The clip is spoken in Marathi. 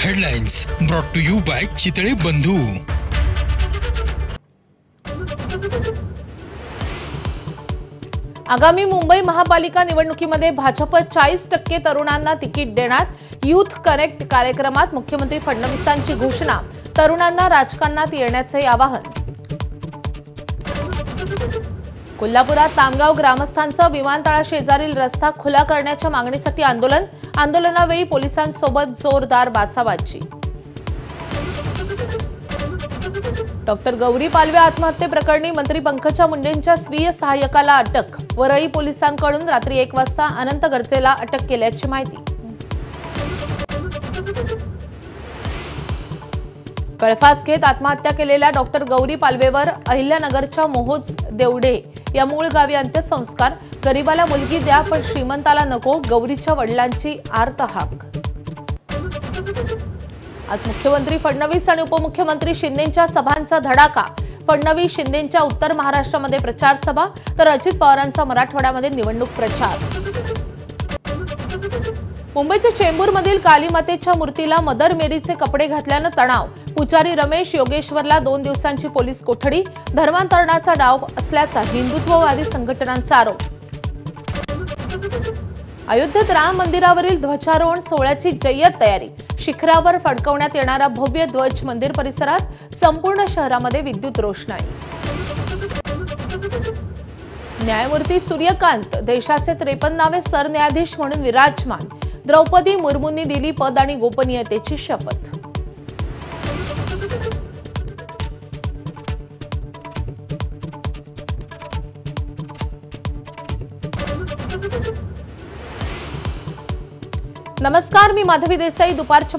Headlines brought to you by Chitale Bandhu. आगामी मुंबई महापालिका निवडणुकीमध्ये भाजप 40% तरुणांना तिकीट देणार। यूथ कनेक्ट कार्यक्रमात मुख्यमंत्री फडणवीसांची घोषणा। तरुणांना राजकारणात येण्याचे आवाहन। कोल्हापुरात तामगाव ग्रामस्थांचं विमानतळाशेजारील रस्ता खुला करण्याच्या मागणीसाठी आंदोलन। आंदोलनावेळी पोलिसांसोबत जोरदार बाचाबाची। डॉक्टर गौरी पालवे आत्महत्येप्रकरणी मंत्री पंकजा मुंडेंच्या स्वीय सहाय्यकाला अटक। वरळी पोलिसांकडून रात्री 1 वाजता अनंत गरजेला अटक केल्याची माहिती। गळफास घेत आत्महत्या केलेल्या डॉक्टर गौरी पालवेवर अहिल्यानगरच्या मोहोज देवडे या मूळ गावी अंत्यसंस्कार। गरीबाला मुलगी द्या पण श्रीमंताला नको, गौरीच्या वडिलांची आर्त हाक। आज मुख्यमंत्री फडणवीस आणि उपमुख्यमंत्री शिंदेंच्या सभांचा धडाका। फडणवीस शिंदेंच्या उत्तर महाराष्ट्रामध्ये प्रचार सभा, तर अजित पवारांचा मराठवाड्यामध्ये निवडणूक प्रचार। मुंबईच्या चेंबूरमधील कालीमातेच्या मूर्तीला मदर मेरीचे कपडे घातल्यानं तणाव। पुजारी रमेश योगेश्वरला 2 दिवसांची पोलीस कोठडी। धर्मांतरणाचा डाव असल्याचा हिंदुत्ववादी संघटनांचा आरोप। अयोध्येत राम मंदिरावरील ध्वजारोहण सोहळ्याची जय्यत तयारी। शिखरावर फडकवण्यात येणारा भव्य ध्वज मंदिर परिसरात, संपूर्ण शहरामध्ये विद्युत रोषणाई। न्यायमूर्ती सूर्यकांत देशाचे 53वे सरन्यायाधीश म्हणून विराजमान। द्रौपदी मुर्मूंनी दिली पद आणि गोपनीयतेची शपथ। नमस्कार, मी माधवी देसाई। दुपारच्या